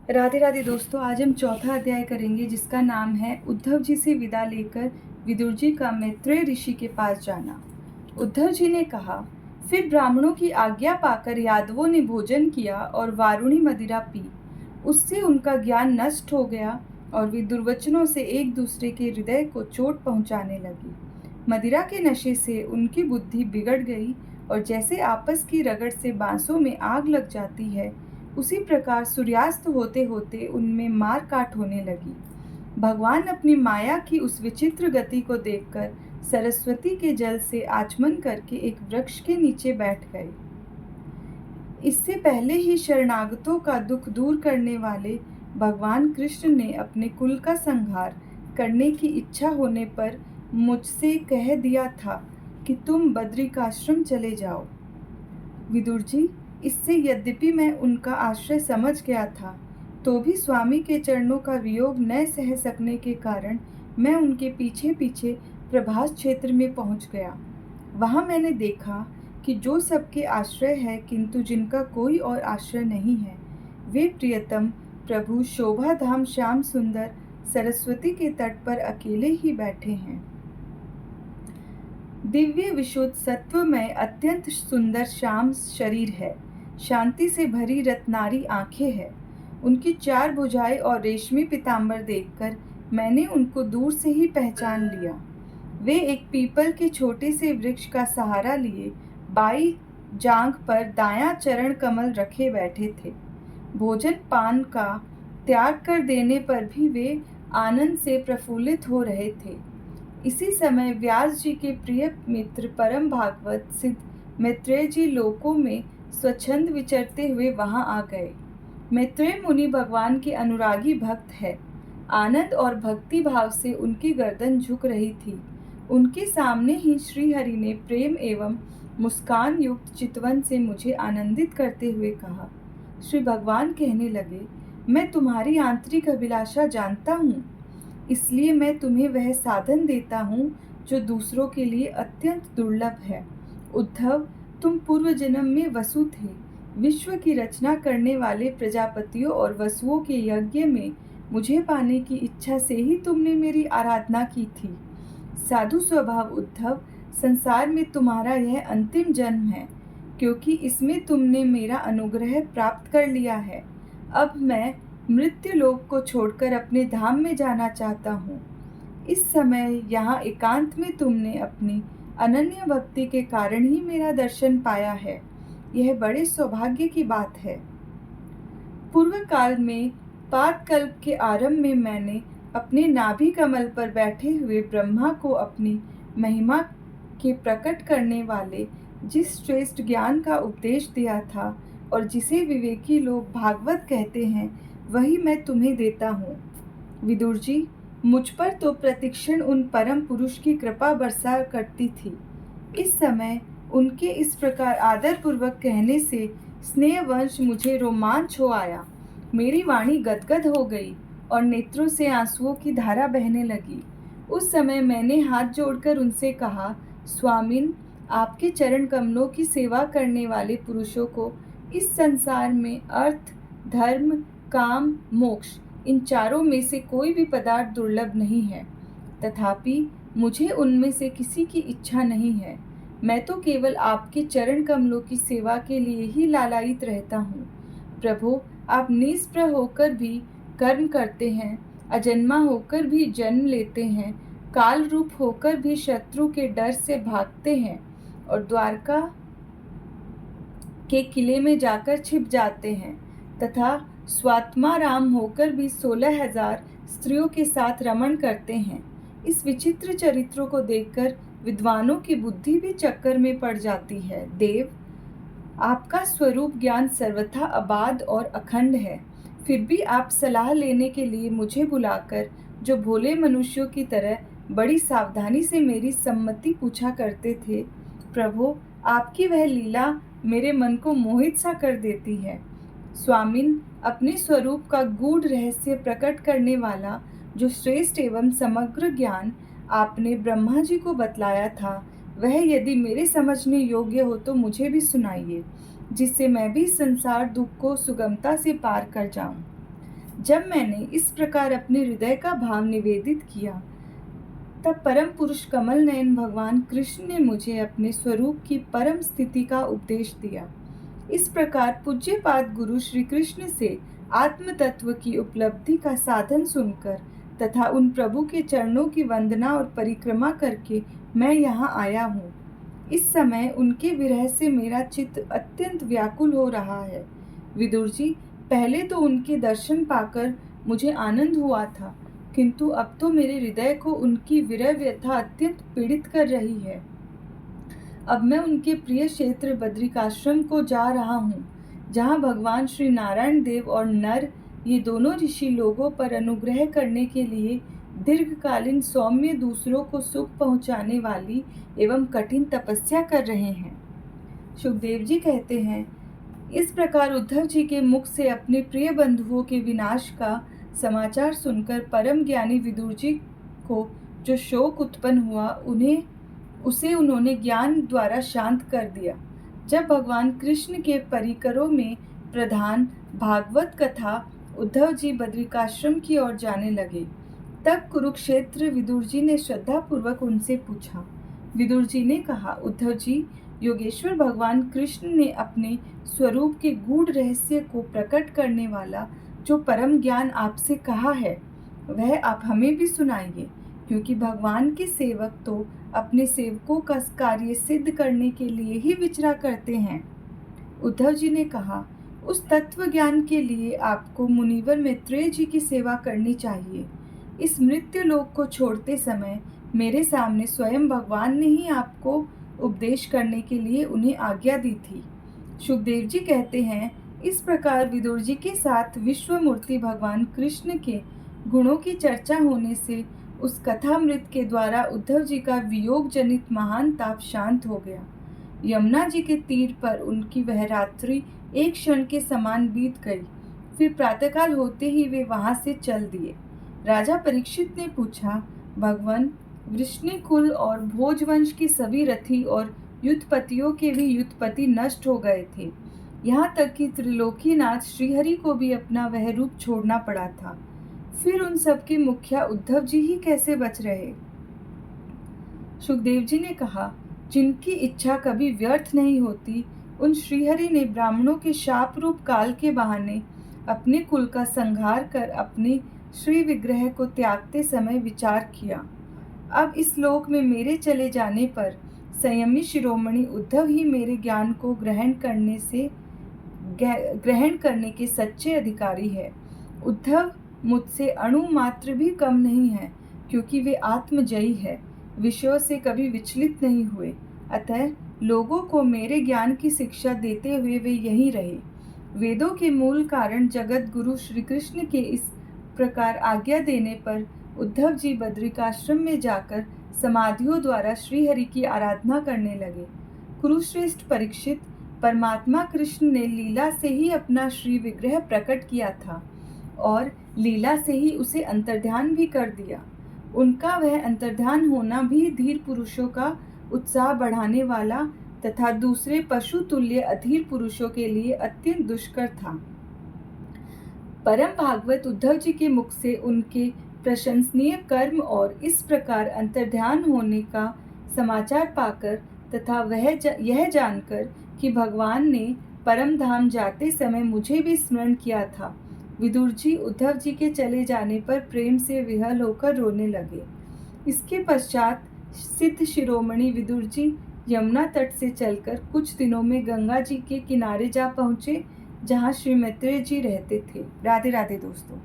राधे राधे दोस्तों, आज हम चौथा अध्याय करेंगे जिसका नाम है उद्धव जी से विदा लेकर विदुर जी का मैत्रेय ऋषि के पास जाना। उद्धव जी ने कहा, फिर ब्राह्मणों की आज्ञा पाकर यादवों ने भोजन किया और वारुणी मदिरा पी। उससे उनका ज्ञान नष्ट हो गया और वे दुर्वचनों से एक दूसरे के हृदय को चोट पहुंचाने लगी। मदिरा के नशे से उनकी बुद्धि बिगड़ गई और जैसे आपस की रगड़ से बांसों में आग लग जाती है, उसी प्रकार सूर्यास्त होते होते उनमें मार काट होने लगी। भगवान अपनी माया की उस विचित्र गति को देखकर सरस्वती के जल से आचमन करके एक वृक्ष के नीचे बैठ गए। इससे पहले ही शरणागतों का दुख दूर करने वाले भगवान कृष्ण ने अपने कुल का संहार करने की इच्छा होने पर मुझसे कह दिया था कि तुम बद्रिकाश्रम चले जाओ। विदुर जी, इससे यद्यपि मैं उनका आश्रय समझ गया था, तो भी स्वामी के चरणों का वियोग न सह सकने के कारण मैं उनके पीछे पीछे प्रभास क्षेत्र में पहुंच गया। वहां मैंने देखा कि जो सबके आश्रय है किंतु जिनका कोई और आश्रय नहीं है, वे प्रियतम प्रभु शोभा धाम श्याम सुंदर सरस्वती के तट पर अकेले ही बैठे हैं। दिव्य विशुद्ध सत्वमय अत्यंत सुंदर श्याम शरीर है, शांति से भरी रत्नारी आंखें हैं। उनकी 4 भुजाएं और रेशमी पीतांबर देखकर मैंने उनको दूर से ही पहचान लिया। वे एक पीपल के छोटे से वृक्ष का सहारा लिए बाई जांघ पर दायां चरण कमल रखे बैठे थे। भोजन पान का त्याग कर देने पर भी वे आनंद से प्रफुल्लित हो रहे थे। इसी समय व्यास जी के प्रिय मित्र परम भागवत सिद्ध मैत्रेय जी लोकों में स्वच्छंद विचरते हुए वहां आ गए। मैत्रेय मुनि भगवान के अनुरागी भक्त है। आनंद और भक्ति भाव से उनकी गर्दन झुक रही थी। उनके सामने ही श्री हरि ने प्रेम एवं मुस्कान युक्त चितवन से मुझे आनंदित करते हुए कहा। श्री भगवान कहने लगे, मैं तुम्हारी आंतरिक अभिलाषा जानता हूँ, इसलिए मैं तुम्हें वह साधन देता हूँ जो दूसरों के लिए अत्यंत दुर्लभ है। उद्धव, तुम पूर्व जन्म में वसु थे। विश्व की रचना करने वाले प्रजापतियों और वसुओं के यज्ञ में मुझे पाने की इच्छा से ही तुमने मेरी आराधना की थी। साधु स्वभाव उद्धव, संसार में तुम्हारा यह अंतिम जन्म है, क्योंकि इसमें तुमने मेरा अनुग्रह प्राप्त कर लिया है। अब मैं मृत्यु लोक को छोड़कर अपने धाम में जाना चाहता हूँ। इस समय यहाँ एकांत में तुमने अपनी अनन्य भक्ति के कारण ही मेरा दर्शन पाया है। यह बड़े सौभाग्य की बात है। पूर्व काल में पादकल्प के आरंभ में मैंने अपने नाभि कमल पर बैठे हुए ब्रह्मा को अपनी महिमा के प्रकट करने वाले जिस श्रेष्ठ ज्ञान का उपदेश दिया था और जिसे विवेकी लोग भागवत कहते हैं, वही मैं तुम्हें देता हूँ। विदुर जी, मुझ पर तो प्रतिक्षण उन परम पुरुष की कृपा बरसा करती थी। इस समय उनके इस प्रकार आदरपूर्वक कहने से स्नेहवंश मुझे रोमांच हो आया। मेरी वाणी गदगद हो गई और नेत्रों से आंसुओं की धारा बहने लगी। उस समय मैंने हाथ जोड़कर उनसे कहा, स्वामिन, आपके चरण कमलों की सेवा करने वाले पुरुषों को इस संसार में अर्थ, धर्म, काम, मोक्ष, इन चारों में से कोई भी पदार्थ दुर्लभ नहीं है। तथापि मुझे उनमें से किसी की इच्छा नहीं है। मैं तो केवल आपके चरण कमलों की सेवा के लिए ही लालायित रहता हूँ। प्रभु, आप निष्प्रह होकर भी कर्म करते हैं, अजन्मा होकर भी जन्म लेते हैं, काल रूप होकर भी शत्रु के डर से भागते हैं और द्वारका के किले में जाकर छिप जाते हैं तथा स्वात्मा राम होकर भी 16,000 स्त्रियों के साथ रमण करते हैं। इस विचित्र चरित्रों को देखकर विद्वानों की बुद्धि भी चक्कर में पड़ जाती है। देव, आपका स्वरूप ज्ञान सर्वथा अबाध और अखंड है, फिर भी आप सलाह लेने के लिए मुझे बुलाकर जो भोले मनुष्यों की तरह बड़ी सावधानी से मेरी सम्मति पूछा करते थे, प्रभु, आपकी वह लीला मेरे मन को मोहित सा कर देती है। स्वामिन, अपने स्वरूप का गूढ़ रहस्य प्रकट करने वाला जो श्रेष्ठ एवं समग्र ज्ञान आपने ब्रह्मा जी को बतलाया था, वह यदि मेरे समझने योग्य हो तो मुझे भी सुनाइए, जिससे मैं भी संसार दुख को सुगमता से पार कर जाऊं। जब मैंने इस प्रकार अपने हृदय का भाव निवेदित किया, तब परम पुरुष कमल नयन भगवान कृष्ण ने मुझे अपने स्वरूप की परम स्थिति का उपदेश दिया। इस प्रकार पूज्यपाद गुरु श्री कृष्ण से आत्म तत्व की उपलब्धि का साधन सुनकर तथा उन प्रभु के चरणों की वंदना और परिक्रमा करके मैं यहाँ आया हूँ। इस समय उनके विरह से मेरा चित्त अत्यंत व्याकुल हो रहा है। विदुर जी, पहले तो उनके दर्शन पाकर मुझे आनंद हुआ था, किंतु अब तो मेरे हृदय को उनकी विरह व्यथा अत्यंत पीड़ित कर रही है। अब मैं उनके प्रिय क्षेत्र बद्रिकाश्रम को जा रहा हूँ, जहाँ भगवान श्री नारायण देव और नर, ये दोनों ऋषि लोगों पर अनुग्रह करने के लिए दीर्घकालीन सौम्य दूसरों को सुख पहुँचाने वाली एवं कठिन तपस्या कर रहे हैं। सुखदेव जी कहते हैं, इस प्रकार उद्धव जी के मुख से अपने प्रिय बंधुओं के विनाश का समाचार सुनकर परम ज्ञानी विदुर जी को जो शोक उत्पन्न हुआ, उसे उन्होंने ज्ञान द्वारा शांत कर दिया। जब भगवान कृष्ण के परिकरों में प्रधान भागवत कथा उद्धव जी बद्रिकाश्रम की ओर जाने लगे, तब कुरुक्षेत्र विदुर जी ने श्रद्धा पूर्वक उनसे पूछा। विदुर जी ने कहा, उद्धव जी, योगेश्वर भगवान कृष्ण ने अपने स्वरूप के गूढ़ रहस्य को प्रकट करने वाला जो परम ज्ञान आपसे कहा है, वह आप हमें भी सुनाइए, क्योंकि भगवान के सेवक तो अपने सेवकों का कार्य सिद्ध करने के लिए ही विचरा करते हैं। उद्धव जी ने कहा, उस तत्व ज्ञान के लिए आपको मुनिवर मैत्रेय जी की सेवा करनी चाहिए। इस मृत्यु लोक को छोड़ते समय मेरे सामने स्वयं भगवान ने ही आपको उपदेश करने के लिए उन्हें आज्ञा दी थी। सुखदेव जी कहते हैं, इस प्रकार विदुर जी के साथ विश्वमूर्ति भगवान कृष्ण के गुणों की चर्चा होने से उस कथामृत के द्वारा उद्धव जी का वियोग जनित महान ताप शांत हो गया। यमुना जी के तीर पर उनकी वह रात्रि एक क्षण के समान बीत गई। फिर प्रातःकाल होते ही वे वहां से चल दिए। राजा परीक्षित ने पूछा, भगवान, वृष्णिकुल और भोजवंश की सभी रथी और युद्धपतियों के भी युद्धपति नष्ट हो गए थे। यहाँ तक कि त्रिलोकीनाथ श्रीहरि को भी अपना वह रूप छोड़ना पड़ा था। फिर उन सब के मुखिया उद्धव जी ही कैसे बच रहे? सुखदेव जी ने कहा, जिनकी इच्छा कभी व्यर्थ नहीं होती, उन श्रीहरि ने ब्राह्मणों के शाप रूप काल के बहाने अपने कुल का संहार कर अपने श्री विग्रह को त्यागते समय विचार किया। अब इस लोक में मेरे चले जाने पर संयमी शिरोमणि उद्धव ही मेरे ज्ञान को ग्रहण करने के सच्चे अधिकारी है। उद्धव मुझसे अणु मात्र भी कम नहीं है, क्योंकि वे आत्मजयी है, विषयों से कभी विचलित नहीं हुए। अतः लोगों को मेरे ज्ञान की शिक्षा देते हुए वे यहीं रहे। वेदों के मूल कारण जगत गुरु श्री कृष्ण के इस प्रकार आज्ञा देने पर उद्धव जी बद्रिकाश्रम में जाकर समाधियों द्वारा श्रीहरि की आराधना करने लगे। कुरुश्रेष्ठ परीक्षित, परमात्मा कृष्ण ने लीला से ही अपना श्री विग्रह प्रकट किया था और लीला से ही उसे अंतर्ध्यान भी कर दिया। उनका वह अंतर्ध्यान होना भी धीर पुरुषों का उत्साह बढ़ाने वाला तथा दूसरे पशु तुल्य अधीर पुरुषों के लिए अत्यंत दुष्कर था। परम भागवत उद्धव जी के मुख से उनके प्रशंसनीय कर्म और इस प्रकार अंतर्ध्यान होने का समाचार पाकर तथा यह जानकर कि भगवान ने परम धाम जाते समय मुझे भी स्मरण किया था, विदुर जी उद्धव जी के चले जाने पर प्रेम से विह्वल होकर रोने लगे। इसके पश्चात सिद्ध शिरोमणि विदुर जी यमुना तट से चलकर कुछ दिनों में गंगा जी के किनारे जा पहुँचे, जहाँ श्री मैत्रेय जी रहते थे। राधे राधे दोस्तों।